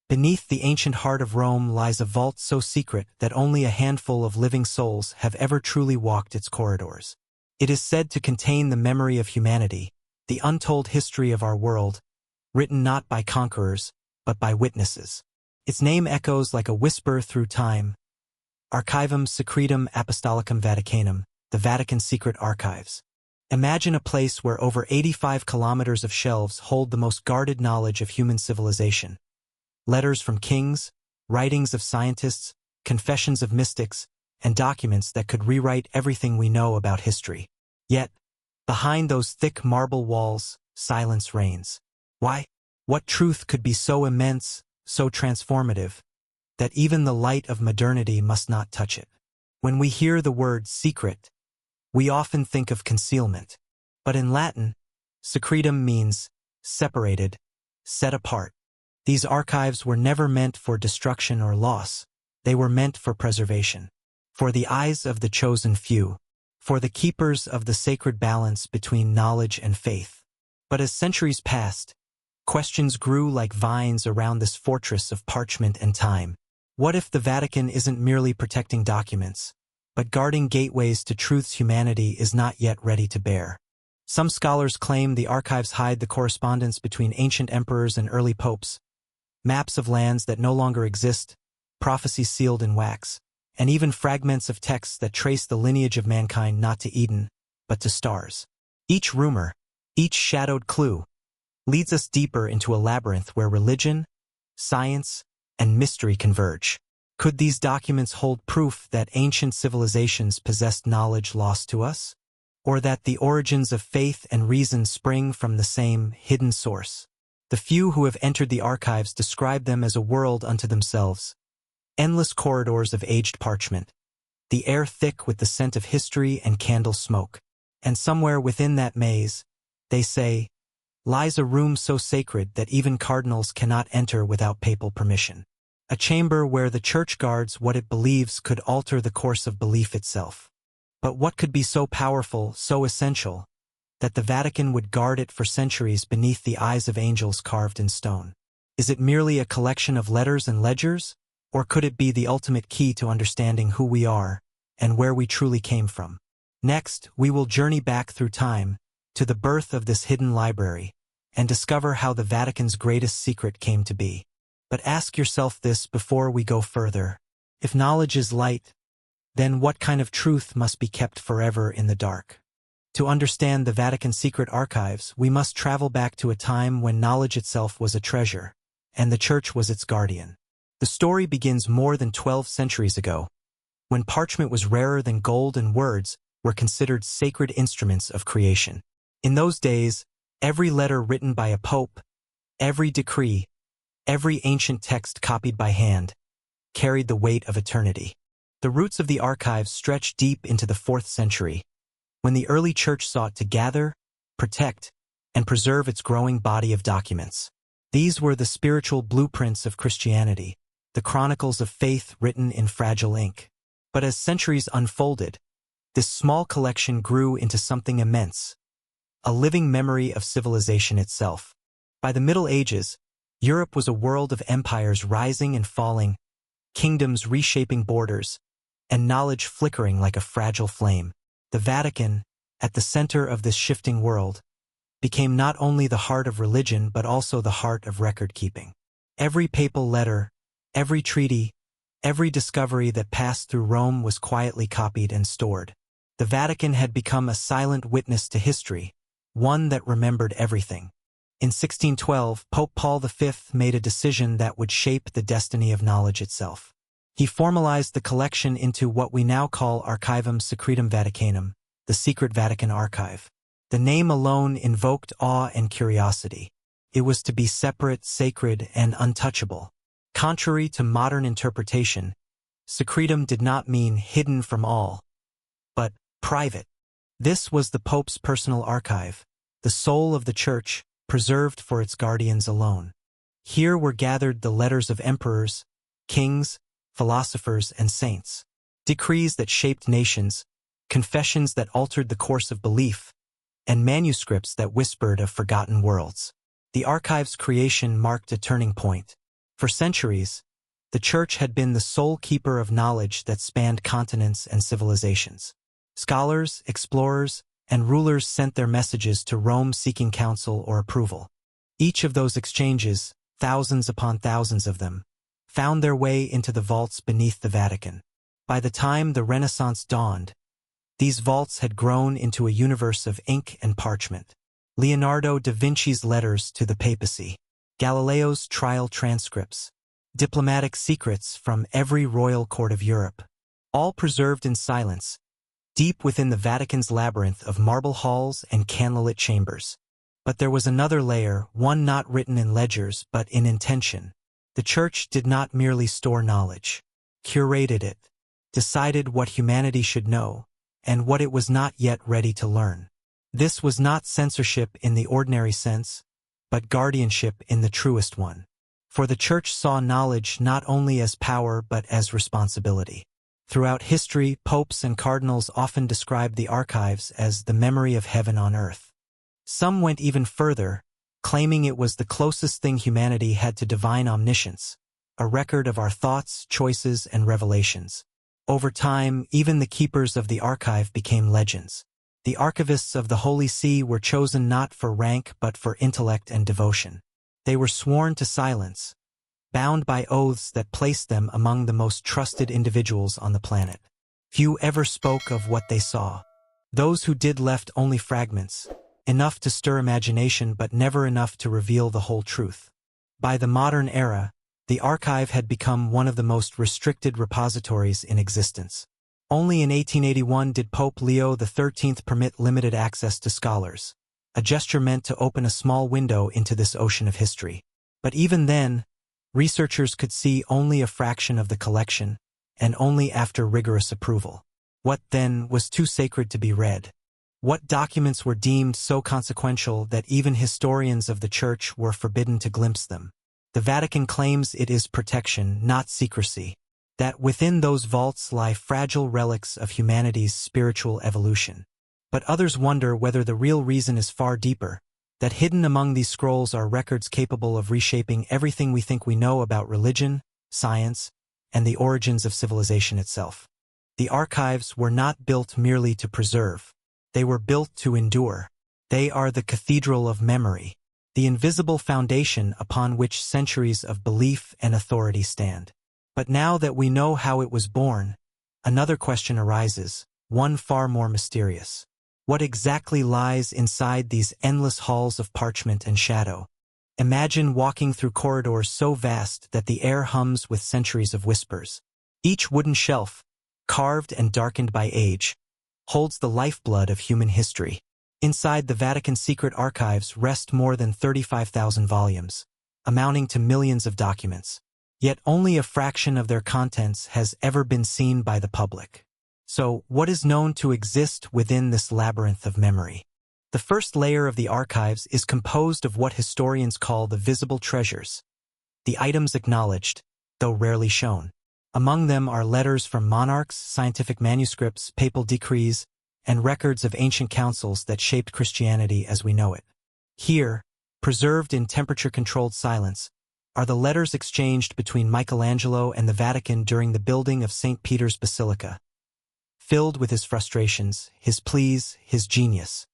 Beneath the ancient heart of Rome lies a vault so secret that only a handful of living souls have ever truly walked its corridors. It is said to contain the memory of humanity, the untold history of our world, written not by conquerors, but by witnesses. Its name echoes like a whisper through time. Archivum Secretum Apostolicum Vaticanum, the Vatican Secret Archives. Imagine a place where over 85 kilometers of shelves hold the most guarded knowledge of human civilization. Letters from kings, writings of scientists, confessions of mystics, and documents that could rewrite everything we know about history. Yet, behind those thick marble walls, silence reigns. Why? What truth could be so immense, so transformative, that even the light of modernity must not touch it? When we hear the word secret, we often think of concealment. But in Latin, secretum means separated, set apart. These archives were never meant for destruction or loss. They were meant for preservation, for the eyes of the chosen few, for the keepers of the sacred balance between knowledge and faith. But as centuries passed, questions grew like vines around this fortress of parchment and time. What if the Vatican isn't merely protecting documents, but guarding gateways to truths humanity is not yet ready to bear? Some scholars claim the archives hide the correspondence between ancient emperors and early popes, maps of lands that no longer exist, prophecies sealed in wax, and even fragments of texts that trace the lineage of mankind not to Eden, but to stars. Each rumor, each shadowed clue, leads us deeper into a labyrinth where religion, science, and mystery converge. Could these documents hold proof that ancient civilizations possessed knowledge lost to us? Or that the origins of faith and reason spring from the same hidden source? The few who have entered the archives describe them as a world unto themselves. Endless corridors of aged parchment, the air thick with the scent of history and candle smoke. And somewhere within that maze, they say, lies a room so sacred that even cardinals cannot enter without papal permission. A chamber where the Church guards what it believes could alter the course of belief itself. But what could be so powerful, so essential, that the Vatican would guard it for centuries beneath the eyes of angels carved in stone? Is it merely a collection of letters and ledgers? Or could it be the ultimate key to understanding who we are and where we truly came from? Next, we will journey back through time to the birth of this hidden library and discover how the Vatican's greatest secret came to be. But ask yourself this before we go further. If knowledge is light, then what kind of truth must be kept forever in the dark? To understand the Vatican Secret Archives, we must travel back to a time when knowledge itself was a treasure, and the Church was its guardian. The story begins more than 12 centuries ago, when parchment was rarer than gold and words were considered sacred instruments of creation. In those days, every letter written by a pope, every decree, every ancient text copied by hand, carried the weight of eternity. The roots of the archives stretch deep into the 4th century, when the early Church sought to gather, protect, and preserve its growing body of documents. These were the spiritual blueprints of Christianity, the chronicles of faith written in fragile ink. But as centuries unfolded, this small collection grew into something immense, a living memory of civilization itself. By the Middle Ages, Europe was a world of empires rising and falling, kingdoms reshaping borders, and knowledge flickering like a fragile flame. The Vatican, at the center of this shifting world, became not only the heart of religion but also the heart of record-keeping. Every papal letter, every treaty, every discovery that passed through Rome was quietly copied and stored. The Vatican had become a silent witness to history, one that remembered everything. In 1612, Pope Paul V made a decision that would shape the destiny of knowledge itself. He formalized the collection into what we now call Archivum Secretum Vaticanum, the Secret Vatican Archive. The name alone invoked awe and curiosity. It was to be separate, sacred, and untouchable. Contrary to modern interpretation, secretum did not mean hidden from all, but private. This was the Pope's personal archive, the soul of the Church, preserved for its guardians alone. Here were gathered the letters of emperors, kings, philosophers, and saints, decrees that shaped nations, confessions that altered the course of belief, and manuscripts that whispered of forgotten worlds. The archive's creation marked a turning point. For centuries, the Church had been the sole keeper of knowledge that spanned continents and civilizations. Scholars, explorers, and rulers sent their messages to Rome seeking counsel or approval. Each of those exchanges, thousands upon thousands of them, found their way into the vaults beneath the Vatican. By the time the Renaissance dawned, these vaults had grown into a universe of ink and parchment. Leonardo da Vinci's letters to the papacy, Galileo's trial transcripts, diplomatic secrets from every royal court of Europe, all preserved in silence, deep within the Vatican's labyrinth of marble halls and candlelit chambers. But there was another layer, one not written in ledgers but in intention. The Church did not merely store knowledge, curated it, decided what humanity should know, and what it was not yet ready to learn. This was not censorship in the ordinary sense, but guardianship in the truest one. For the Church saw knowledge not only as power but as responsibility. Throughout history, popes and cardinals often described the archives as the memory of heaven on earth. Some went even further, claiming it was the closest thing humanity had to divine omniscience, a record of our thoughts, choices, and revelations. Over time, even the keepers of the archive became legends. The archivists of the Holy See were chosen not for rank but for intellect and devotion. They were sworn to silence, bound by oaths that placed them among the most trusted individuals on the planet. Few ever spoke of what they saw. Those who did left only fragments, enough to stir imagination but never enough to reveal the whole truth. By the modern era, the archive had become one of the most restricted repositories in existence. Only in 1881 did Pope Leo XIII permit limited access to scholars, a gesture meant to open a small window into this ocean of history. But even then, researchers could see only a fraction of the collection, and only after rigorous approval. What, then, was too sacred to be read? What documents were deemed so consequential that even historians of the Church were forbidden to glimpse them? The Vatican claims it is protection, not secrecy, that within those vaults lie fragile relics of humanity's spiritual evolution. But others wonder whether the real reason is far deeper, that hidden among these scrolls are records capable of reshaping everything we think we know about religion, science, and the origins of civilization itself. The archives were not built merely to preserve. They were built to endure. They are the cathedral of memory, the invisible foundation upon which centuries of belief and authority stand. But now that we know how it was born, another question arises, one far more mysterious. What exactly lies inside these endless halls of parchment and shadow? Imagine walking through corridors so vast that the air hums with centuries of whispers. Each wooden shelf, carved and darkened by age, holds the lifeblood of human history. Inside the Vatican Secret Archives rest more than 35,000 volumes, amounting to millions of documents. Yet only a fraction of their contents has ever been seen by the public. So, what is known to exist within this labyrinth of memory? The first layer of the archives is composed of what historians call the visible treasures, the items acknowledged, though rarely shown. Among them are letters from monarchs, scientific manuscripts, papal decrees, and records of ancient councils that shaped Christianity as we know it. Here, preserved in temperature-controlled silence, are the letters exchanged between Michelangelo and the Vatican during the building of St. Peter's Basilica, filled with his frustrations, his pleas, his genius.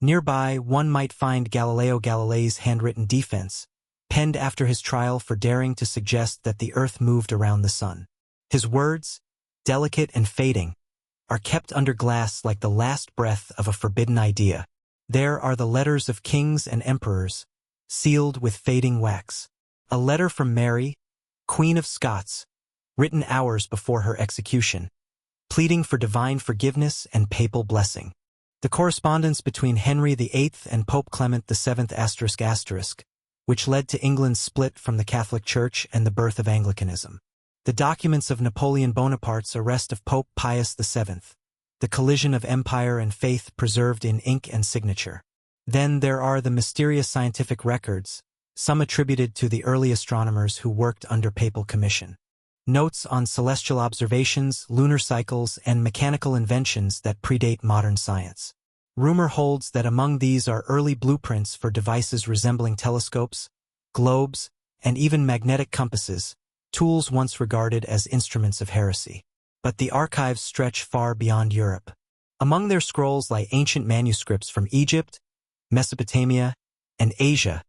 Nearby, one might find Galileo Galilei's handwritten defense, penned after his trial for daring to suggest that the earth moved around the sun. His words, delicate and fading, are kept under glass like the last breath of a forbidden idea. There are the letters of kings and emperors, sealed with fading wax. A letter from Mary, Queen of Scots, written hours before her execution, pleading for divine forgiveness and papal blessing. The correspondence between Henry VIII and Pope Clement VII***, which led to England's split from the Catholic Church and the birth of Anglicanism. The documents of Napoleon Bonaparte's arrest of Pope Pius VII, the collision of empire and faith preserved in ink and signature. Then there are the mysterious scientific records, some attributed to the early astronomers who worked under papal commission. Notes on celestial observations, lunar cycles, and mechanical inventions that predate modern science. Rumor holds that among these are early blueprints for devices resembling telescopes, globes, and even magnetic compasses, tools once regarded as instruments of heresy. But the archives stretch far beyond Europe. Among their scrolls lie ancient manuscripts from Egypt, Mesopotamia, and Asia,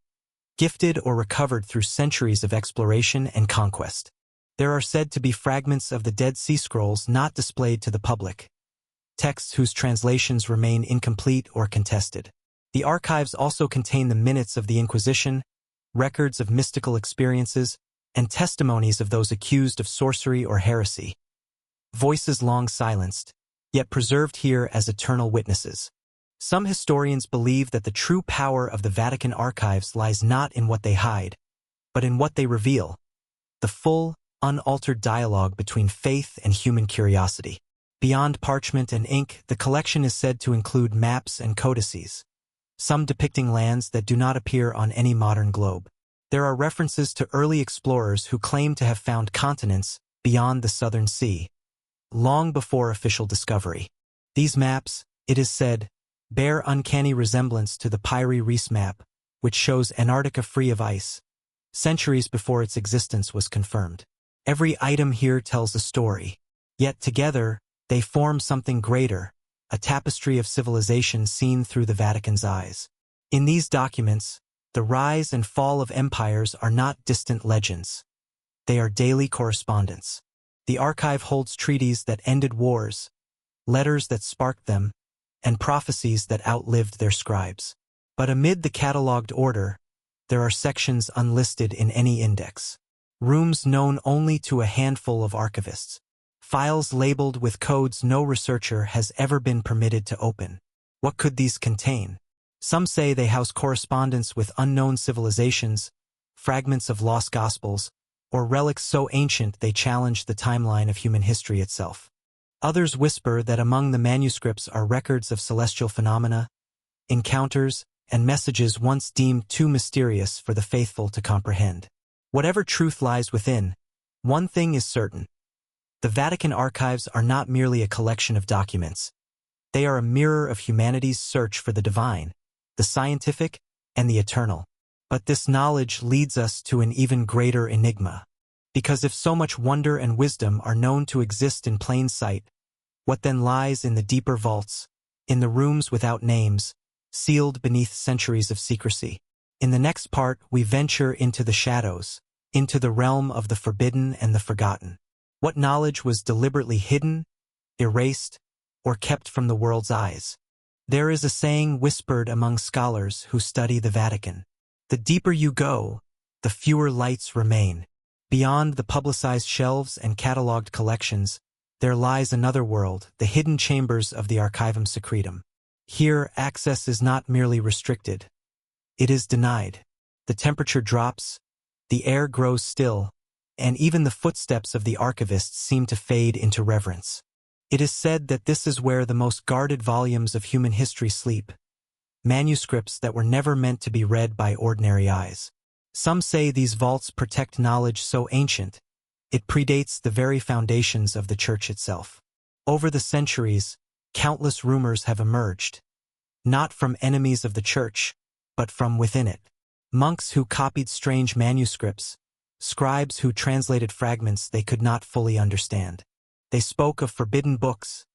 gifted or recovered through centuries of exploration and conquest. There are said to be fragments of the Dead Sea Scrolls not displayed to the public, texts whose translations remain incomplete or contested. The archives also contain the minutes of the Inquisition, records of mystical experiences, and testimonies of those accused of sorcery or heresy. Voices long silenced, yet preserved here as eternal witnesses. Some historians believe that the true power of the Vatican archives lies not in what they hide, but in what they reveal, the full, unaltered dialogue between faith and human curiosity. Beyond parchment and ink, the collection is said to include maps and codices, some depicting lands that do not appear on any modern globe. There are references to early explorers who claim to have found continents beyond the Southern Sea, long before official discovery. These maps, it is said, bear uncanny resemblance to the Piri Reis map, which shows Antarctica free of ice, centuries before its existence was confirmed. Every item here tells a story, yet together they form something greater, a tapestry of civilization seen through the Vatican's eyes. In these documents, the rise and fall of empires are not distant legends. They are daily correspondence. The archive holds treaties that ended wars, letters that sparked them, and prophecies that outlived their scribes. But amid the catalogued order, there are sections unlisted in any index. Rooms known only to a handful of archivists. Files labeled with codes no researcher has ever been permitted to open. What could these contain? Some say they house correspondence with unknown civilizations, fragments of lost gospels, or relics so ancient they challenge the timeline of human history itself. Others whisper that among the manuscripts are records of celestial phenomena, encounters, and messages once deemed too mysterious for the faithful to comprehend. Whatever truth lies within, one thing is certain. The Vatican archives are not merely a collection of documents. They are a mirror of humanity's search for the divine, the scientific, and the eternal. But this knowledge leads us to an even greater enigma. Because if so much wonder and wisdom are known to exist in plain sight, what then lies in the deeper vaults, in the rooms without names, sealed beneath centuries of secrecy? In the next part, we venture into the shadows, into the realm of the forbidden and the forgotten. What knowledge was deliberately hidden, erased, or kept from the world's eyes? There is a saying whispered among scholars who study the Vatican. The deeper you go, the fewer lights remain. Beyond the publicized shelves and catalogued collections, there lies another world, the hidden chambers of the Archivum Secretum. Here, access is not merely restricted. It is denied. The temperature drops, the air grows still, and even the footsteps of the archivists seem to fade into reverence. It is said that this is where the most guarded volumes of human history sleep, manuscripts that were never meant to be read by ordinary eyes. Some say these vaults protect knowledge so ancient, it predates the very foundations of the Church itself. Over the centuries, countless rumors have emerged, not from enemies of the Church, but from within it. Monks who copied strange manuscripts, scribes who translated fragments they could not fully understand. They spoke of forbidden books,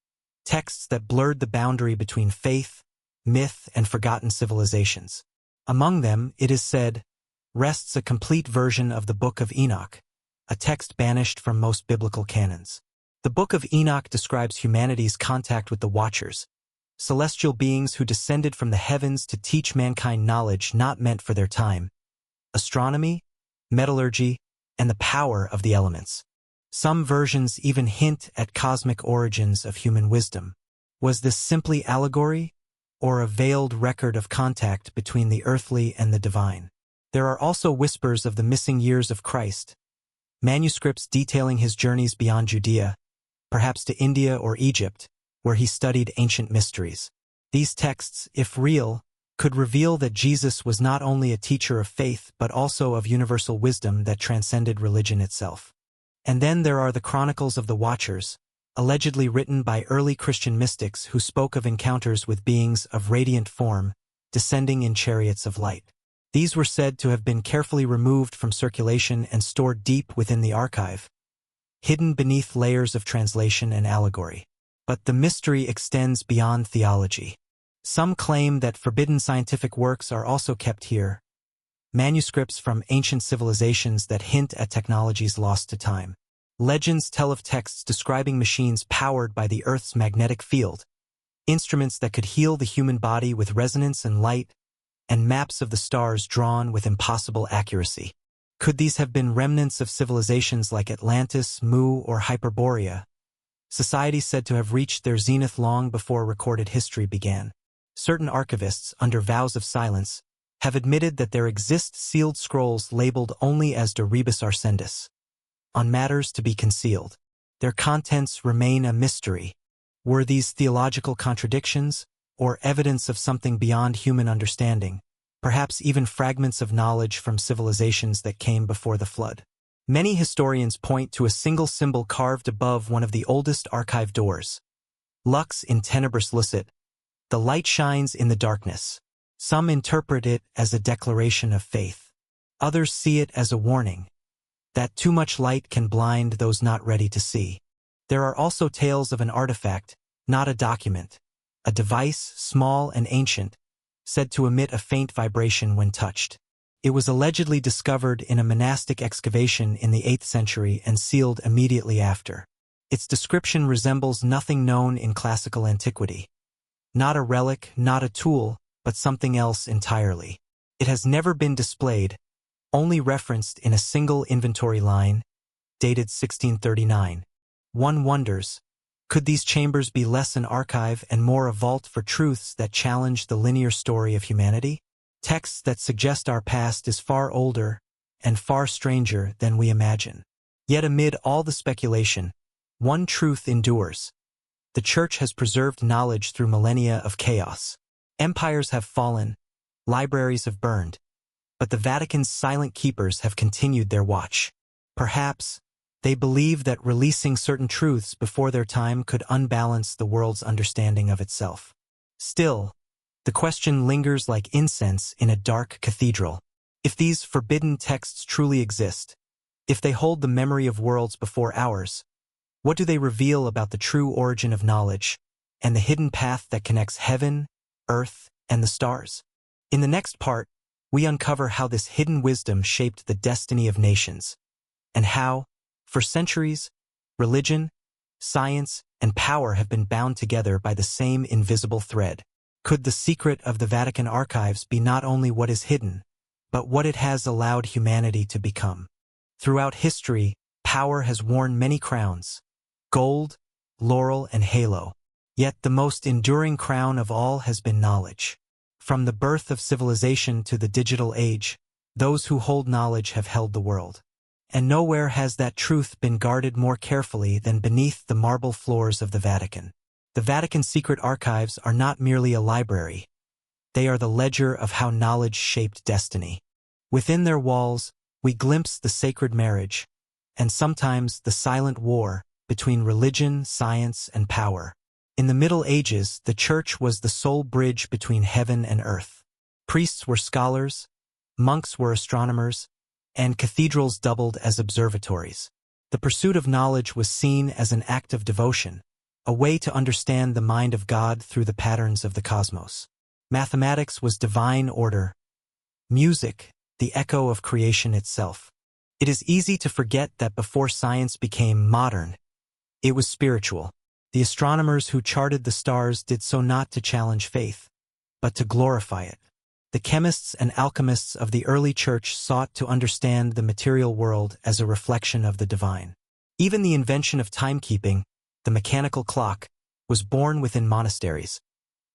texts that blurred the boundary between faith, myth, and forgotten civilizations. Among them, it is said, rests a complete version of the Book of Enoch, a text banished from most biblical canons. The Book of Enoch describes humanity's contact with the Watchers, celestial beings who descended from the heavens to teach mankind knowledge not meant for their time, astronomy, metallurgy, and the power of the elements. Some versions even hint at cosmic origins of human wisdom. Was this simply allegory, or a veiled record of contact between the earthly and the divine? There are also whispers of the missing years of Christ, manuscripts detailing his journeys beyond Judea, perhaps to India or Egypt, where he studied ancient mysteries. These texts, if real, could reveal that Jesus was not only a teacher of faith but also of universal wisdom that transcended religion itself. And then there are the Chronicles of the Watchers, allegedly written by early Christian mystics who spoke of encounters with beings of radiant form, descending in chariots of light. These were said to have been carefully removed from circulation and stored deep within the archive, hidden beneath layers of translation and allegory. But the mystery extends beyond theology. Some claim that forbidden scientific works are also kept here, manuscripts from ancient civilizations that hint at technologies lost to time. Legends tell of texts describing machines powered by the Earth's magnetic field, instruments that could heal the human body with resonance and light, and maps of the stars drawn with impossible accuracy. Could these have been remnants of civilizations like Atlantis, Mu, or Hyperborea? Societies said to have reached their zenith long before recorded history began. Certain archivists, under vows of silence, have admitted that there exist sealed scrolls labeled only as de rebus arcendis, on matters to be concealed. Their contents remain a mystery. Were these theological contradictions, or evidence of something beyond human understanding, perhaps even fragments of knowledge from civilizations that came before the flood? Many historians point to a single symbol carved above one of the oldest archive doors. Lux in tenebris lucet, the light shines in the darkness. Some interpret it as a declaration of faith. Others see it as a warning that too much light can blind those not ready to see. There are also tales of an artifact, not a document, a device, small and ancient, said to emit a faint vibration when touched. It was allegedly discovered in a monastic excavation in the 8th century and sealed immediately after. Its description resembles nothing known in classical antiquity. Not a relic, not a tool, but something else entirely. It has never been displayed, only referenced in a single inventory line, dated 1639. One wonders, could these chambers be less an archive and more a vault for truths that challenge the linear story of humanity? Texts that suggest our past is far older and far stranger than we imagine. Yet amid all the speculation, one truth endures. The Church has preserved knowledge through millennia of chaos. Empires have fallen, libraries have burned, but the Vatican's silent keepers have continued their watch. Perhaps they believe that releasing certain truths before their time could unbalance the world's understanding of itself. Still, the question lingers like incense in a dark cathedral. If these forbidden texts truly exist, if they hold the memory of worlds before ours, what do they reveal about the true origin of knowledge and the hidden path that connects heaven, earth, and the stars? In the next part, we uncover how this hidden wisdom shaped the destiny of nations, and how, for centuries, religion, science, and power have been bound together by the same invisible thread. Could the secret of the Vatican Archives be not only what is hidden, but what it has allowed humanity to become? Throughout history, power has worn many crowns: gold, laurel, and halo. Yet the most enduring crown of all has been knowledge. From the birth of civilization to the digital age, those who hold knowledge have held the world. And nowhere has that truth been guarded more carefully than beneath the marble floors of the Vatican. The Vatican Secret Archives are not merely a library. They are the ledger of how knowledge shaped destiny. Within their walls, we glimpse the sacred marriage, and sometimes the silent war between religion, science, and power. In the Middle Ages, the Church was the sole bridge between heaven and earth. Priests were scholars, monks were astronomers, and cathedrals doubled as observatories. The pursuit of knowledge was seen as an act of devotion, a way to understand the mind of God through the patterns of the cosmos. Mathematics was divine order. Music, the echo of creation itself. It is easy to forget that before science became modern, it was spiritual. The astronomers who charted the stars did so not to challenge faith, but to glorify it. The chemists and alchemists of the early Church sought to understand the material world as a reflection of the divine. Even the invention of timekeeping, the mechanical clock, was born within monasteries,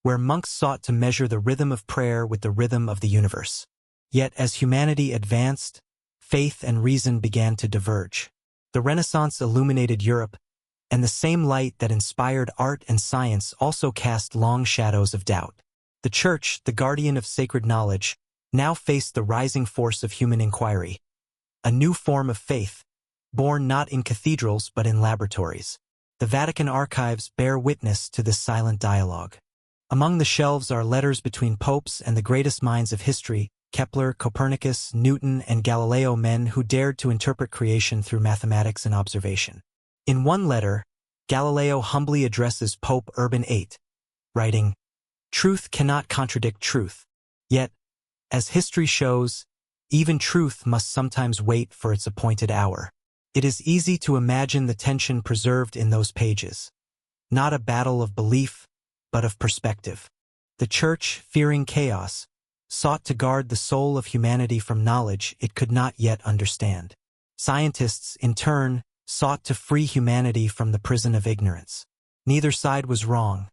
where monks sought to measure the rhythm of prayer with the rhythm of the universe. Yet as humanity advanced, faith and reason began to diverge. The Renaissance illuminated Europe, and the same light that inspired art and science also cast long shadows of doubt. The Church, the guardian of sacred knowledge, now faced the rising force of human inquiry, a new form of faith, born not in cathedrals but in laboratories. The Vatican Archives bear witness to this silent dialogue. Among the shelves are letters between popes and the greatest minds of history, Kepler, Copernicus, Newton, and Galileo, men who dared to interpret creation through mathematics and observation. In one letter, Galileo humbly addresses Pope Urban VIII, writing, "Truth cannot contradict truth. Yet, as history shows, even truth must sometimes wait for its appointed hour." It is easy to imagine the tension preserved in those pages. Not a battle of belief, but of perspective. The Church, fearing chaos, sought to guard the soul of humanity from knowledge it could not yet understand. Scientists, in turn, sought to free humanity from the prison of ignorance. Neither side was wrong.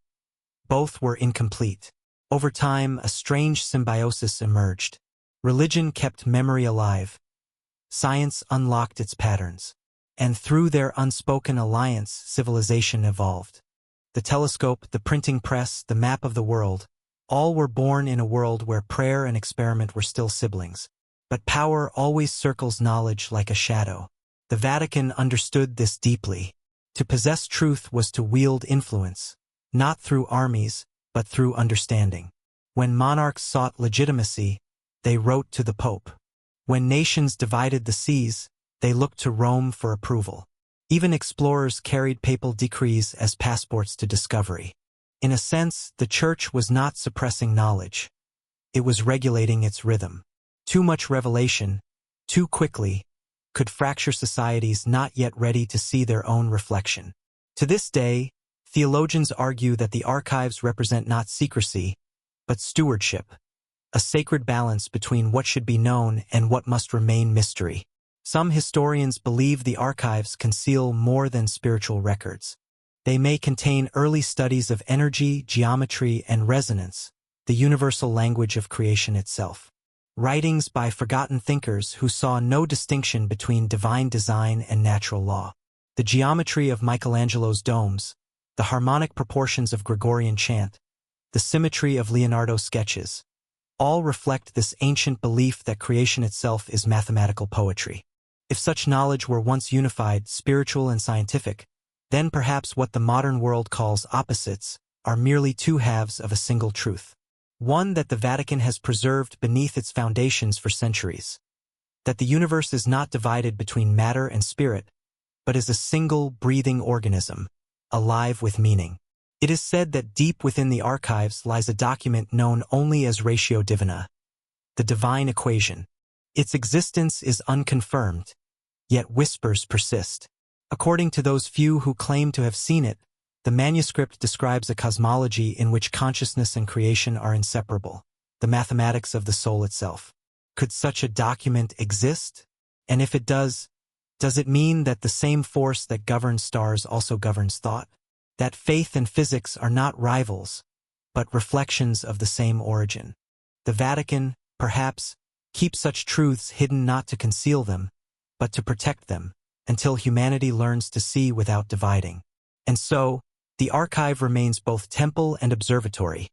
Both were incomplete. Over time, a strange symbiosis emerged. Religion kept memory alive. Science unlocked its patterns. And through their unspoken alliance, civilization evolved. The telescope, the printing press, the map of the world, all were born in a world where prayer and experiment were still siblings. But power always circles knowledge like a shadow. The Vatican understood this deeply. To possess truth was to wield influence, not through armies, but through understanding. When monarchs sought legitimacy, they wrote to the Pope. When nations divided the seas, they looked to Rome for approval. Even explorers carried papal decrees as passports to discovery. In a sense, the Church was not suppressing knowledge. It was regulating its rhythm. Too much revelation, too quickly, could fracture societies not yet ready to see their own reflection. To this day, theologians argue that the archives represent not secrecy, but stewardship, a sacred balance between what should be known and what must remain mystery. Some historians believe the archives conceal more than spiritual records. They may contain early studies of energy, geometry, and resonance, the universal language of creation itself. Writings by forgotten thinkers who saw no distinction between divine design and natural law. The geometry of Michelangelo's domes, the harmonic proportions of Gregorian chant, the symmetry of Leonardo's sketches, all reflect this ancient belief that creation itself is mathematical poetry. If such knowledge were once unified, spiritual and scientific, then perhaps what the modern world calls opposites are merely two halves of a single truth. One that the Vatican has preserved beneath its foundations for centuries. That the universe is not divided between matter and spirit, but is a single breathing organism, alive with meaning. It is said that deep within the archives lies a document known only as Ratio Divina, the divine equation. Its existence is unconfirmed, yet whispers persist. According to those few who claim to have seen it, the manuscript describes a cosmology in which consciousness and creation are inseparable, the mathematics of the soul itself. Could such a document exist? And if it does it mean that the same force that governs stars also governs thought? That faith and physics are not rivals, but reflections of the same origin? The Vatican, perhaps, keeps such truths hidden not to conceal them, but to protect them, until humanity learns to see without dividing. And so, the archive remains both temple and observatory,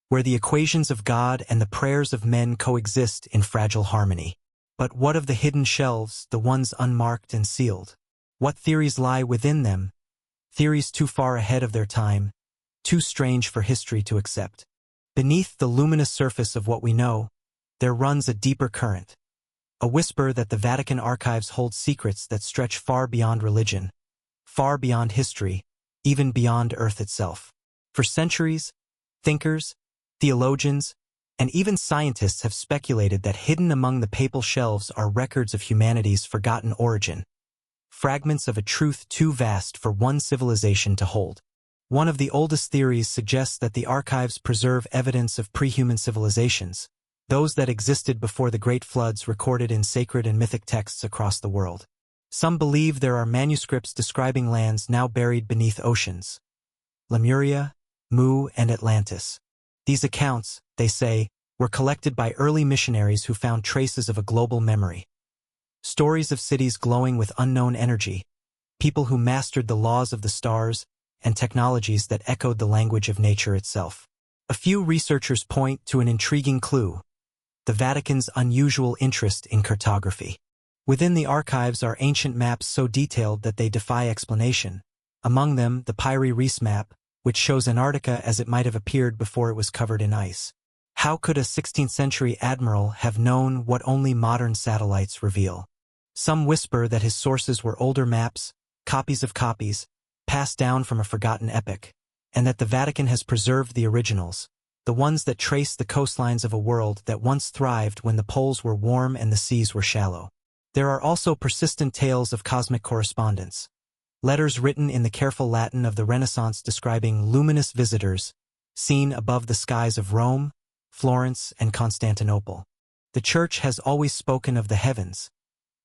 where the equations of God and the prayers of men coexist in fragile harmony. But what of the hidden shelves, the ones unmarked and sealed? What theories lie within them? Theories too far ahead of their time, too strange for history to accept. Beneath the luminous surface of what we know, there runs a deeper current. A whisper that the Vatican archives hold secrets that stretch far beyond religion, far beyond history, even beyond Earth itself. For centuries, thinkers, theologians, and even scientists have speculated that hidden among the papal shelves are records of humanity's forgotten origin, fragments of a truth too vast for one civilization to hold. One of the oldest theories suggests that the archives preserve evidence of pre-human civilizations, those that existed before the great floods recorded in sacred and mythic texts across the world. Some believe there are manuscripts describing lands now buried beneath oceans: Lemuria, Mu, and Atlantis. These accounts, they say, were collected by early missionaries who found traces of a global memory. Stories of cities glowing with unknown energy, people who mastered the laws of the stars, and technologies that echoed the language of nature itself. A few researchers point to an intriguing clue: the Vatican's unusual interest in cartography. Within the archives are ancient maps so detailed that they defy explanation. Among them, the Piri Reis map, which shows Antarctica as it might have appeared before it was covered in ice. How could a 16th-century admiral have known what only modern satellites reveal? Some whisper that his sources were older maps, copies of copies, passed down from a forgotten epoch, and that the Vatican has preserved the originals, the ones that trace the coastlines of a world that once thrived when the poles were warm and the seas were shallow. There are also persistent tales of cosmic correspondence, letters written in the careful Latin of the Renaissance describing luminous visitors seen above the skies of Rome, Florence, and Constantinople. The Church has always spoken of the heavens,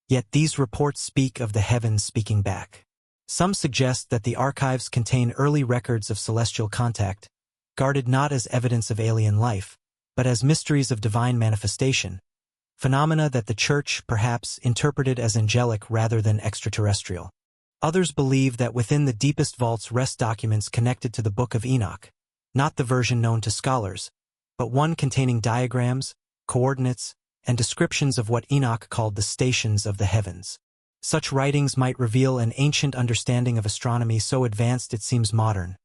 yet these reports speak of the heavens speaking back. Some suggest that the archives contain early records of celestial contact, guarded not as evidence of alien life, but as mysteries of divine manifestation, phenomena that the Church perhaps interpreted as angelic rather than extraterrestrial. Others believe that within the deepest vaults rest documents connected to the Book of Enoch, not the version known to scholars, but one containing diagrams, coordinates, and descriptions of what Enoch called the stations of the heavens. Such writings might reveal an ancient understanding of astronomy so advanced it seems modern,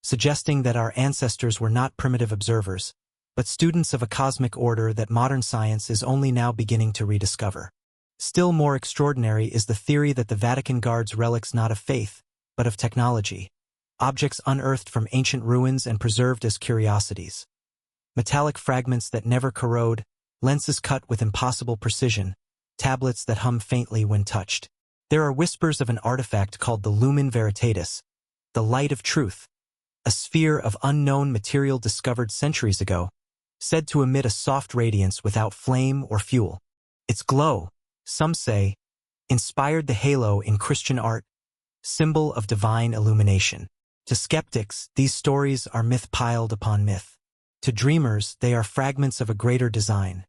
suggesting that our ancestors were not primitive observers, but students of a cosmic order that modern science is only now beginning to rediscover. Still more extraordinary is the theory that the Vatican guards relics not of faith, but of technology, objects unearthed from ancient ruins and preserved as curiosities. Metallic fragments that never corrode, lenses cut with impossible precision, tablets that hum faintly when touched. There are whispers of an artifact called the Lumen Veritatis, the light of truth, a sphere of unknown material discovered centuries ago, said to emit a soft radiance without flame or fuel. Its glow, some say, inspired the halo in Christian art, symbol of divine illumination. To skeptics, these stories are myth piled upon myth. To dreamers, they are fragments of a greater design,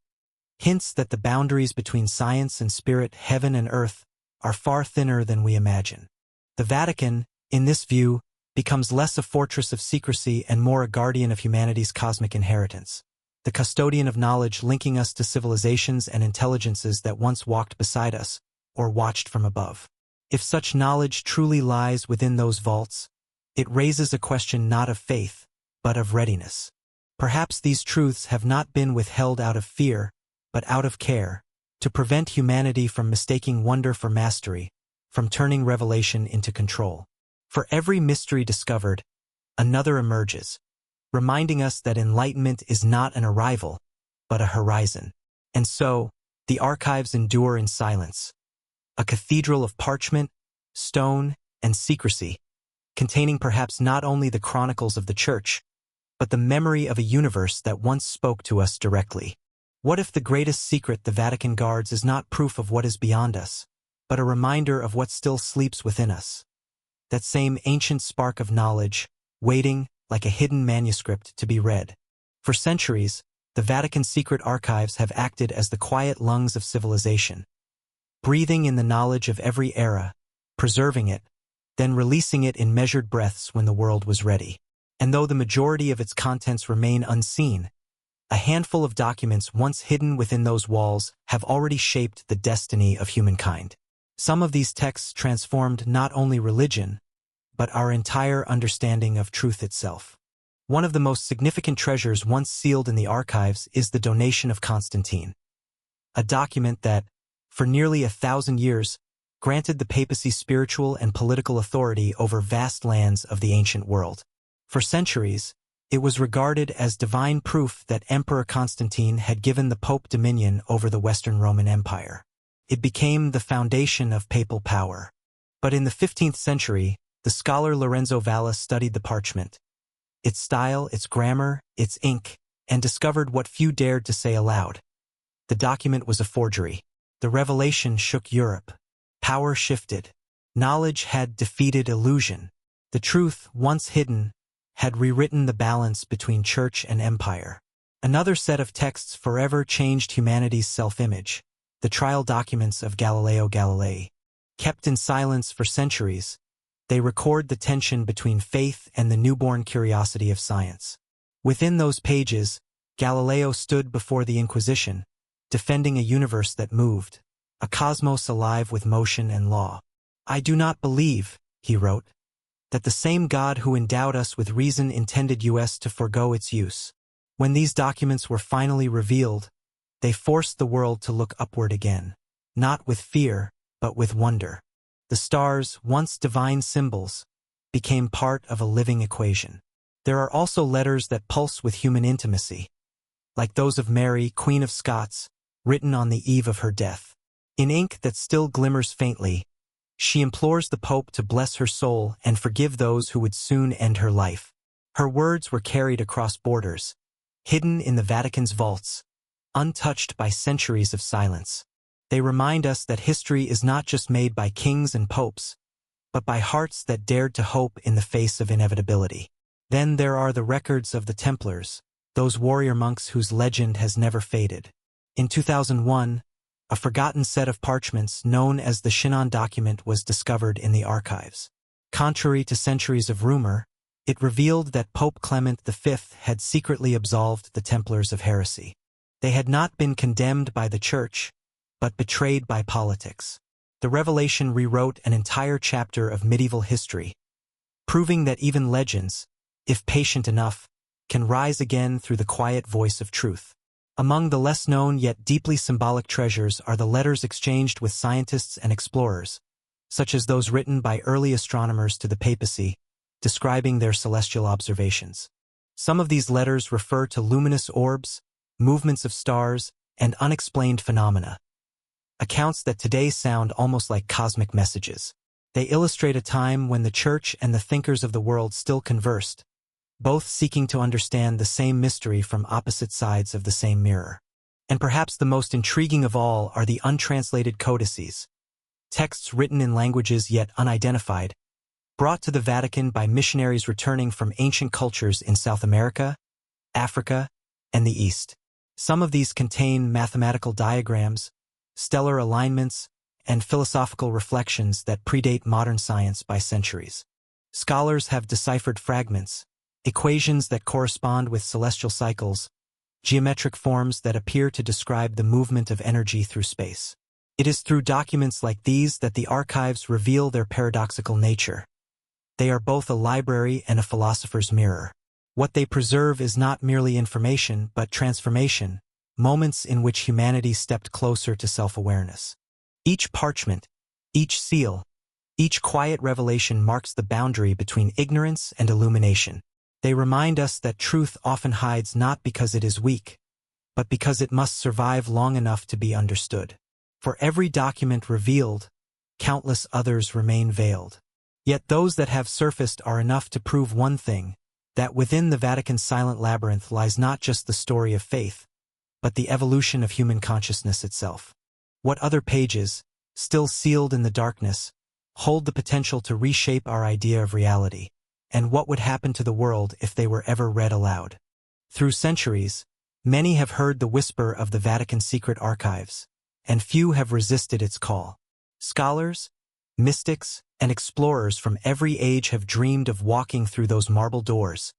hints that the boundaries between science and spirit, heaven and earth, are far thinner than we imagine. The Vatican, in this view, becomes less a fortress of secrecy and more a guardian of humanity's cosmic inheritance, the custodian of knowledge linking us to civilizations and intelligences that once walked beside us, or watched from above. If such knowledge truly lies within those vaults, it raises a question not of faith, but of readiness. Perhaps these truths have not been withheld out of fear, but out of care, to prevent humanity from mistaking wonder for mastery, from turning revelation into control. For every mystery discovered, another emerges, reminding us that enlightenment is not an arrival, but a horizon. And so, the archives endure in silence, a cathedral of parchment, stone, and secrecy, containing perhaps not only the chronicles of the Church, but the memory of a universe that once spoke to us directly. What if the greatest secret the Vatican guards is not proof of what is beyond us, but a reminder of what still sleeps within us? That same ancient spark of knowledge, waiting, like a hidden manuscript, to be read. For centuries, the Vatican Secret Archives have acted as the quiet lungs of civilization, breathing in the knowledge of every era, preserving it, then releasing it in measured breaths when the world was ready. And though the majority of its contents remain unseen, a handful of documents once hidden within those walls have already shaped the destiny of humankind. Some of these texts transformed not only religion, but our entire understanding of truth itself. One of the most significant treasures once sealed in the archives is the donation of Constantine, a document that, for nearly 1,000 years, granted the papacy spiritual and political authority over vast lands of the ancient world. For centuries, it was regarded as divine proof that Emperor Constantine had given the Pope dominion over the Western Roman Empire. It became the foundation of papal power. But in the 15th century, the scholar Lorenzo Valla studied the parchment, its style, its grammar, its ink, and discovered what few dared to say aloud. The document was a forgery. The revelation shook Europe. Power shifted. Knowledge had defeated illusion. The truth, once hidden, had rewritten the balance between church and empire. Another set of texts forever changed humanity's self-image, the trial documents of Galileo Galilei. Kept in silence for centuries, they record the tension between faith and the newborn curiosity of science. Within those pages, Galileo stood before the Inquisition, defending a universe that moved, a cosmos alive with motion and law. "I do not believe," he wrote, "that the same God who endowed us with reason intended us to forego its use. When these documents were finally revealed, they forced the world to look upward again, not with fear, but with wonder. The stars, once divine symbols, became part of a living equation. There are also letters that pulse with human intimacy, like those of Mary, Queen of Scots, written on the eve of her death. In ink that still glimmers faintly, she implores the Pope to bless her soul and forgive those who would soon end her life. Her words were carried across borders, hidden in the Vatican's vaults, untouched by centuries of silence. They remind us that history is not just made by kings and popes, but by hearts that dared to hope in the face of inevitability. Then there are the records of the Templars, those warrior monks whose legend has never faded. In 2001, a forgotten set of parchments known as the Chinon document was discovered in the archives. Contrary to centuries of rumor, it revealed that Pope Clement V had secretly absolved the Templars of heresy. They had not been condemned by the Church, but betrayed by politics. The revelation rewrote an entire chapter of medieval history, proving that even legends, if patient enough, can rise again through the quiet voice of truth. Among the less-known yet deeply symbolic treasures are the letters exchanged with scientists and explorers, such as those written by early astronomers to the papacy, describing their celestial observations. Some of these letters refer to luminous orbs, movements of stars, and unexplained phenomena, accounts that today sound almost like cosmic messages. They illustrate a time when the Church and the thinkers of the world still conversed, both seeking to understand the same mystery from opposite sides of the same mirror. And perhaps the most intriguing of all are the untranslated codices, texts written in languages yet unidentified, brought to the Vatican by missionaries returning from ancient cultures in South America, Africa, and the East. Some of these contain mathematical diagrams, stellar alignments, and philosophical reflections that predate modern science by centuries. Scholars have deciphered fragments, equations that correspond with celestial cycles, geometric forms that appear to describe the movement of energy through space. It is through documents like these that the archives reveal their paradoxical nature. They are both a library and a philosopher's mirror. What they preserve is not merely information, but transformation, moments in which humanity stepped closer to self-awareness. Each parchment, each seal, each quiet revelation marks the boundary between ignorance and illumination. They remind us that truth often hides not because it is weak, but because it must survive long enough to be understood. For every document revealed, countless others remain veiled. Yet those that have surfaced are enough to prove one thing, that within the Vatican's silent labyrinth lies not just the story of faith, but the evolution of human consciousness itself. What other pages, still sealed in the darkness, hold the potential to reshape our idea of reality? And what would happen to the world if they were ever read aloud? Through centuries, many have heard the whisper of the Vatican Secret Archives, and few have resisted its call. Scholars, mystics, and explorers from every age have dreamed of walking through those marble doors,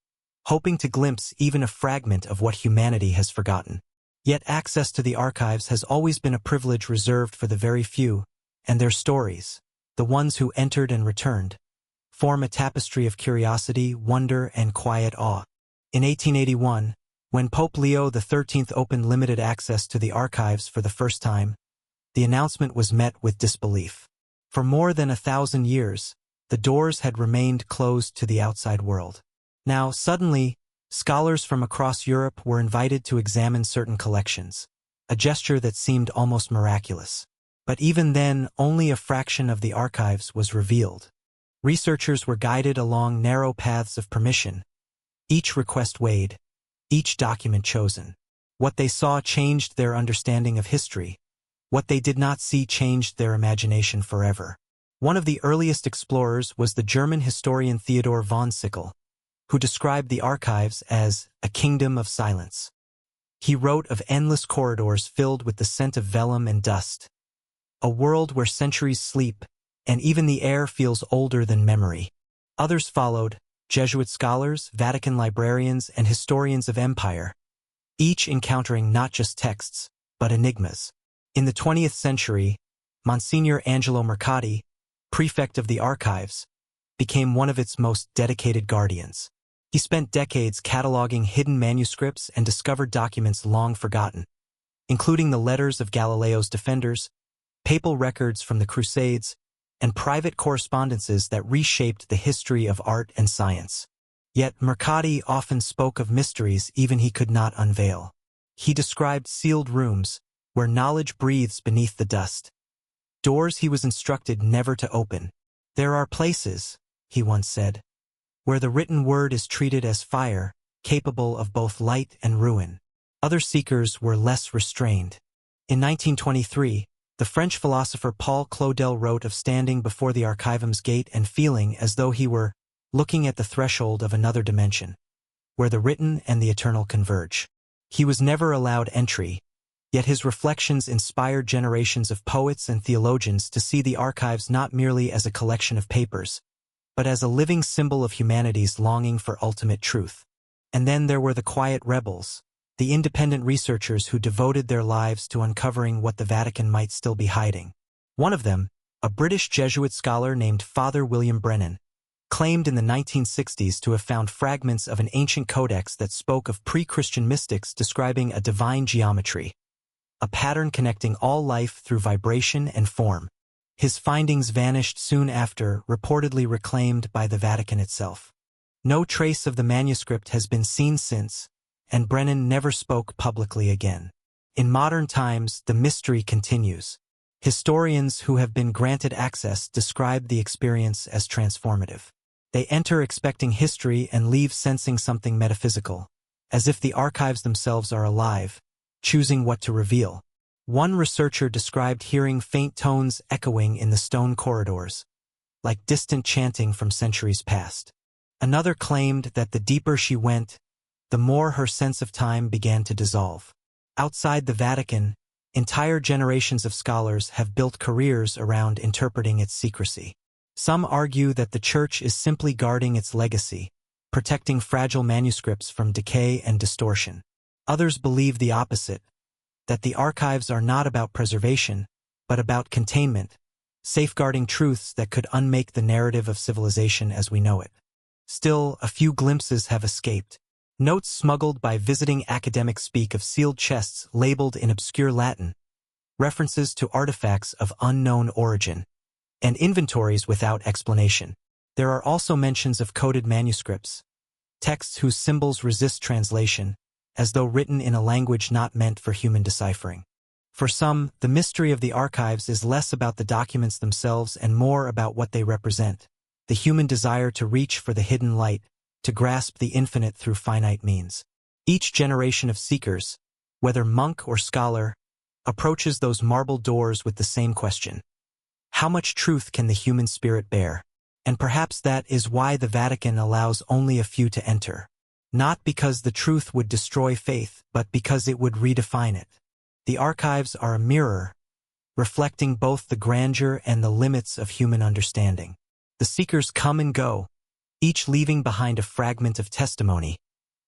hoping to glimpse even a fragment of what humanity has forgotten. Yet access to the archives has always been a privilege reserved for the very few, and their stories, the ones who entered and returned, form a tapestry of curiosity, wonder, and quiet awe. In 1881, when Pope Leo XIII opened limited access to the archives for the first time, the announcement was met with disbelief. For more than 1,000 years, the doors had remained closed to the outside world. Now, suddenly, scholars from across Europe were invited to examine certain collections, a gesture that seemed almost miraculous. But even then, only a fraction of the archives was revealed. Researchers were guided along narrow paths of permission, each request weighed, each document chosen. What they saw changed their understanding of history. What they did not see changed their imagination forever. One of the earliest explorers was the German historian Theodor von Sickle, who described the archives as a kingdom of silence. He wrote of endless corridors filled with the scent of vellum and dust, a world where centuries sleep, and even the air feels older than memory. Others followed, Jesuit scholars, Vatican librarians, and historians of empire, each encountering not just texts, but enigmas. In the 20th century, Monsignor Angelo Mercati, prefect of the archives, became one of its most dedicated guardians. He spent decades cataloging hidden manuscripts and discovered documents long forgotten, including the letters of Galileo's defenders, papal records from the Crusades, and private correspondences that reshaped the history of art and science. Yet Mercati often spoke of mysteries even he could not unveil. He described sealed rooms, where knowledge breathes beneath the dust. Doors he was instructed never to open. "There are places," he once said, "where the written word is treated as fire, capable of both light and ruin." Other seekers were less restrained. In 1923, the French philosopher Paul Claudel wrote of standing before the Archivum's gate and feeling as though he were looking at the threshold of another dimension, where the written and the eternal converge. He was never allowed entry, yet his reflections inspired generations of poets and theologians to see the archives not merely as a collection of papers, but as a living symbol of humanity's longing for ultimate truth. And then there were the quiet rebels, the independent researchers who devoted their lives to uncovering what the Vatican might still be hiding. One of them, a British Jesuit scholar named Father William Brennan, claimed in the 1960s to have found fragments of an ancient codex that spoke of pre-Christian mystics describing a divine geometry, a pattern connecting all life through vibration and form. His findings vanished soon after, reportedly reclaimed by the Vatican itself. No trace of the manuscript has been seen since, and Brennan never spoke publicly again. In modern times, the mystery continues. Historians who have been granted access describe the experience as transformative. They enter expecting history and leave sensing something metaphysical, as if the archives themselves are alive, choosing what to reveal. One researcher described hearing faint tones echoing in the stone corridors, like distant chanting from centuries past. Another claimed that the deeper she went, the more her sense of time began to dissolve. Outside the Vatican, entire generations of scholars have built careers around interpreting its secrecy. Some argue that the Church is simply guarding its legacy, protecting fragile manuscripts from decay and distortion. Others believe the opposite, that the archives are not about preservation, but about containment, safeguarding truths that could unmake the narrative of civilization as we know it. Still, a few glimpses have escaped. Notes smuggled by visiting academics speak of sealed chests labeled in obscure Latin, references to artifacts of unknown origin, and inventories without explanation. There are also mentions of coded manuscripts, texts whose symbols resist translation, as though written in a language not meant for human deciphering. For some, the mystery of the archives is less about the documents themselves and more about what they represent, the human desire to reach for the hidden light, to grasp the infinite through finite means. Each generation of seekers, whether monk or scholar, approaches those marble doors with the same question. How much truth can the human spirit bear? And perhaps that is why the Vatican allows only a few to enter. Not because the truth would destroy faith, but because it would redefine it. The archives are a mirror, reflecting both the grandeur and the limits of human understanding. The seekers come and go, each leaving behind a fragment of testimony,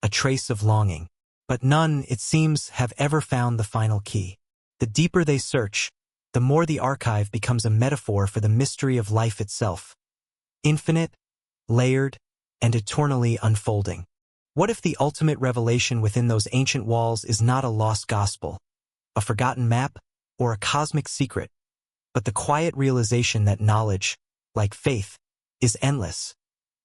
a trace of longing. But none, it seems, have ever found the final key. The deeper they search, the more the archive becomes a metaphor for the mystery of life itself. Infinite, layered, and eternally unfolding. What if the ultimate revelation within those ancient walls is not a lost gospel, a forgotten map, or a cosmic secret, but the quiet realization that knowledge, like faith, is endless,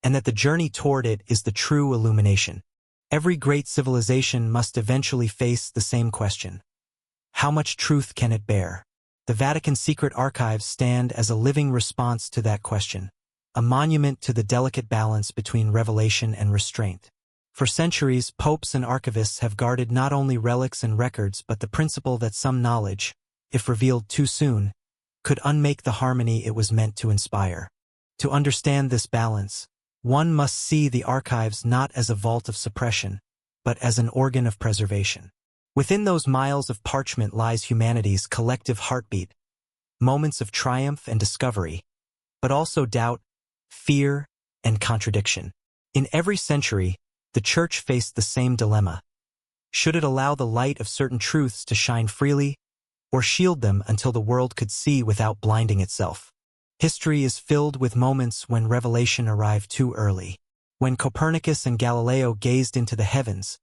and that the journey toward it is the true illumination? Every great civilization must eventually face the same question. How much truth can it bear? The Vatican Secret Archives stand as a living response to that question, a monument to the delicate balance between revelation and restraint. For centuries, popes and archivists have guarded not only relics and records but the principle that some knowledge, if revealed too soon, could unmake the harmony it was meant to inspire. To understand this balance, one must see the archives not as a vault of suppression, but as an organ of preservation. Within those miles of parchment lies humanity's collective heartbeat, moments of triumph and discovery, but also doubt, fear, and contradiction. In every century, the Church faced the same dilemma. Should it allow the light of certain truths to shine freely, or shield them until the world could see without blinding itself? History is filled with moments when revelation arrived too early. When Copernicus and Galileo gazed into the heavens,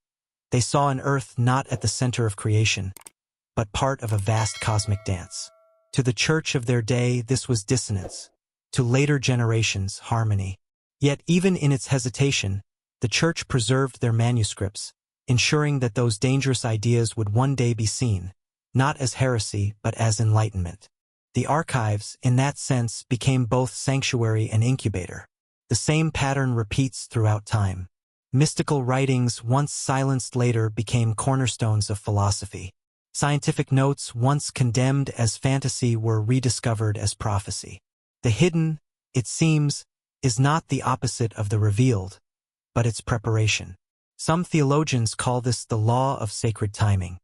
they saw an earth not at the center of creation, but part of a vast cosmic dance. To the church of their day, this was dissonance. To later generations, harmony. Yet even in its hesitation, the church preserved their manuscripts, ensuring that those dangerous ideas would one day be seen, not as heresy but as enlightenment. The archives, in that sense, became both sanctuary and incubator. The same pattern repeats throughout time. Mystical writings, once silenced, later became cornerstones of philosophy. Scientific notes, once condemned as fantasy, were rediscovered as prophecy. The hidden, it seems, is not the opposite of the revealed, but its preparation. Some theologians call this the law of sacred timing.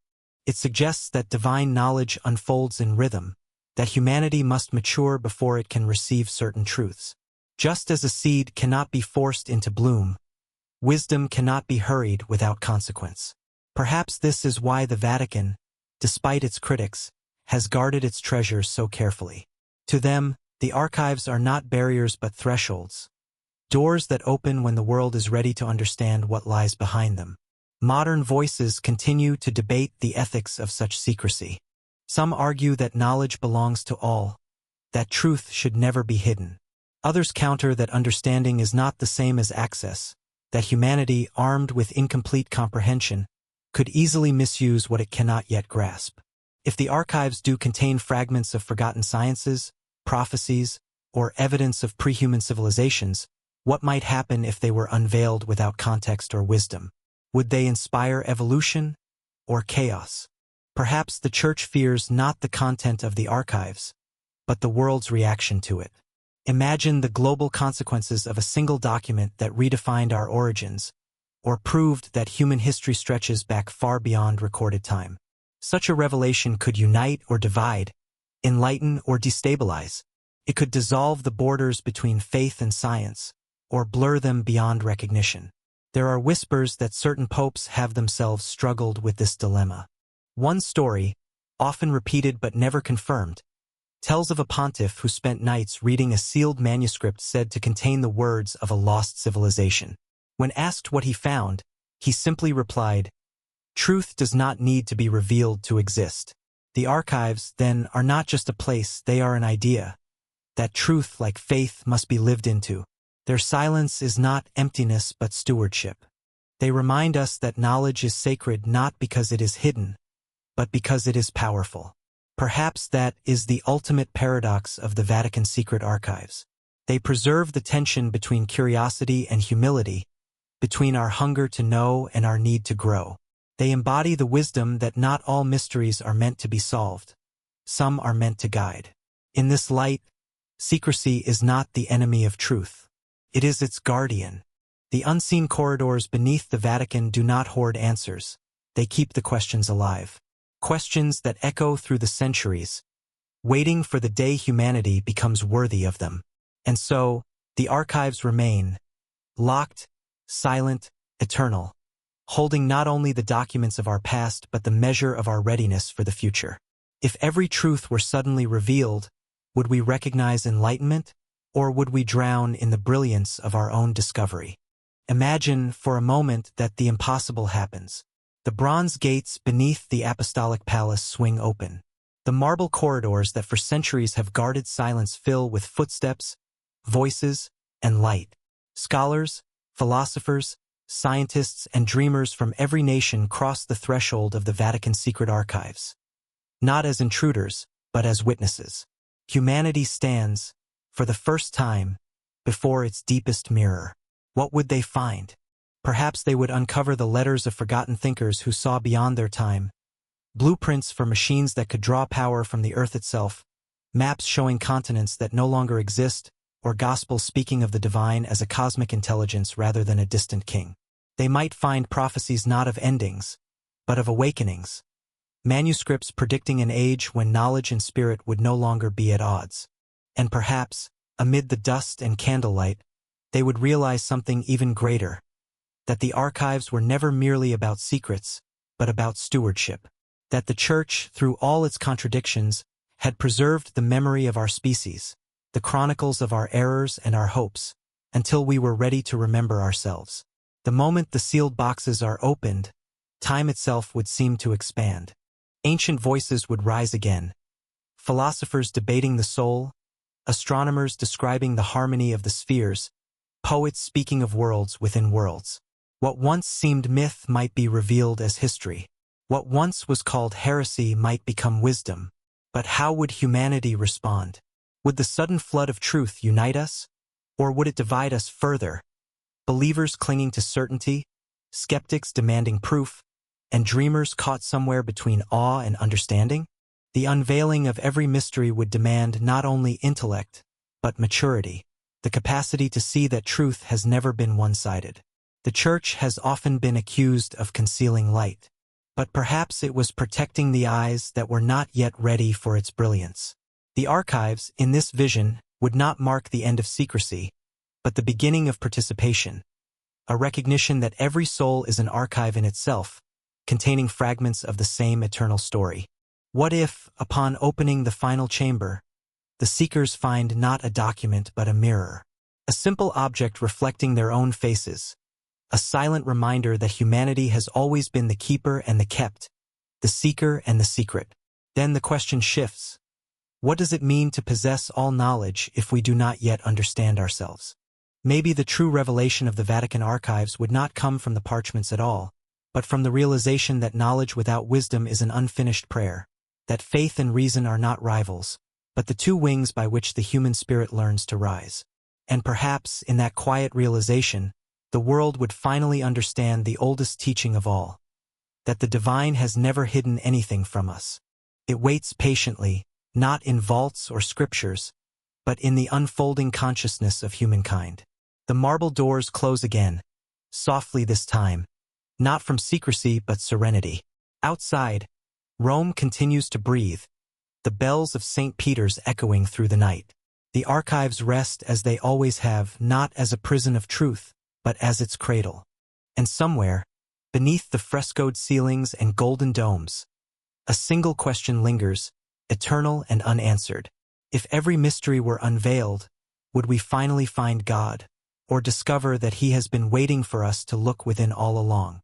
It suggests that divine knowledge unfolds in rhythm, that humanity must mature before it can receive certain truths. Just as a seed cannot be forced into bloom, wisdom cannot be hurried without consequence. Perhaps this is why the Vatican, despite its critics, has guarded its treasures so carefully. To them, the archives are not barriers but thresholds, doors that open when the world is ready to understand what lies behind them. Modern voices continue to debate the ethics of such secrecy. Some argue that knowledge belongs to all, that truth should never be hidden. Others counter that understanding is not the same as access, that humanity, armed with incomplete comprehension, could easily misuse what it cannot yet grasp. If the archives do contain fragments of forgotten sciences, prophecies, or evidence of pre-human civilizations, what might happen if they were unveiled without context or wisdom? Would they inspire evolution or chaos? Perhaps the Church fears not the content of the archives, but the world's reaction to it. Imagine the global consequences of a single document that redefined our origins, or proved that human history stretches back far beyond recorded time. Such a revelation could unite or divide, enlighten or destabilize. It could dissolve the borders between faith and science, or blur them beyond recognition. There are whispers that certain popes have themselves struggled with this dilemma. One story, often repeated but never confirmed, tells of a pontiff who spent nights reading a sealed manuscript said to contain the words of a lost civilization. When asked what he found, he simply replied, "Truth does not need to be revealed to exist." The archives, then, are not just a place, they are an idea. That truth, like faith, must be lived into. Their silence is not emptiness but stewardship. They remind us that knowledge is sacred not because it is hidden, but because it is powerful. Perhaps that is the ultimate paradox of the Vatican Secret Archives. They preserve the tension between curiosity and humility, between our hunger to know and our need to grow. They embody the wisdom that not all mysteries are meant to be solved. Some are meant to guide. In this light, secrecy is not the enemy of truth. It is its guardian. The unseen corridors beneath the Vatican do not hoard answers. They keep the questions alive. Questions that echo through the centuries, waiting for the day humanity becomes worthy of them. And so, the archives remain, locked, silent, eternal, holding not only the documents of our past but the measure of our readiness for the future. If every truth were suddenly revealed, would we recognize enlightenment, or would we drown in the brilliance of our own discovery? Imagine, for a moment, that the impossible happens. The bronze gates beneath the apostolic palace swing open. The marble corridors that for centuries have guarded silence fill with footsteps, voices, and light. Scholars, philosophers, scientists, and dreamers from every nation cross the threshold of the Vatican Secret Archives. Not as intruders, but as witnesses. Humanity stands, for the first time, before its deepest mirror. What would they find? Perhaps they would uncover the letters of forgotten thinkers who saw beyond their time, blueprints for machines that could draw power from the earth itself, maps showing continents that no longer exist, or gospels speaking of the divine as a cosmic intelligence rather than a distant king. They might find prophecies not of endings, but of awakenings, manuscripts predicting an age when knowledge and spirit would no longer be at odds. And perhaps, amid the dust and candlelight, they would realize something even greater, that the archives were never merely about secrets, but about stewardship. That the Church, through all its contradictions, had preserved the memory of our species, the chronicles of our errors and our hopes, until we were ready to remember ourselves. The moment the sealed boxes are opened, time itself would seem to expand. Ancient voices would rise again, philosophers debating the soul, astronomers describing the harmony of the spheres, poets speaking of worlds within worlds. What once seemed myth might be revealed as history. What once was called heresy might become wisdom. But how would humanity respond? Would the sudden flood of truth unite us? Or would it divide us further? Believers clinging to certainty, skeptics demanding proof, and dreamers caught somewhere between awe and understanding? The unveiling of every mystery would demand not only intellect, but maturity, the capacity to see that truth has never been one-sided. The Church has often been accused of concealing light, but perhaps it was protecting the eyes that were not yet ready for its brilliance. The archives, in this vision, would not mark the end of secrecy, but the beginning of participation, a recognition that every soul is an archive in itself, containing fragments of the same eternal story. What if, upon opening the final chamber, the seekers find not a document but a mirror, a simple object reflecting their own faces, a silent reminder that humanity has always been the keeper and the kept, the seeker and the secret? Then the question shifts. What does it mean to possess all knowledge if we do not yet understand ourselves? Maybe the true revelation of the Vatican archives would not come from the parchments at all, but from the realization that knowledge without wisdom is an unfinished prayer, that faith and reason are not rivals, but the two wings by which the human spirit learns to rise. And perhaps, in that quiet realization, the world would finally understand the oldest teaching of all, that the divine has never hidden anything from us. It waits patiently, not in vaults or scriptures, but in the unfolding consciousness of humankind. The marble doors close again, softly this time, not from secrecy but serenity. Outside, Rome continues to breathe, the bells of St. Peter's echoing through the night. The archives rest as they always have, not as a prison of truth, but as its cradle. And somewhere, beneath the frescoed ceilings and golden domes, a single question lingers, eternal and unanswered. If every mystery were unveiled, would we finally find God, or discover that He has been waiting for us to look within all along?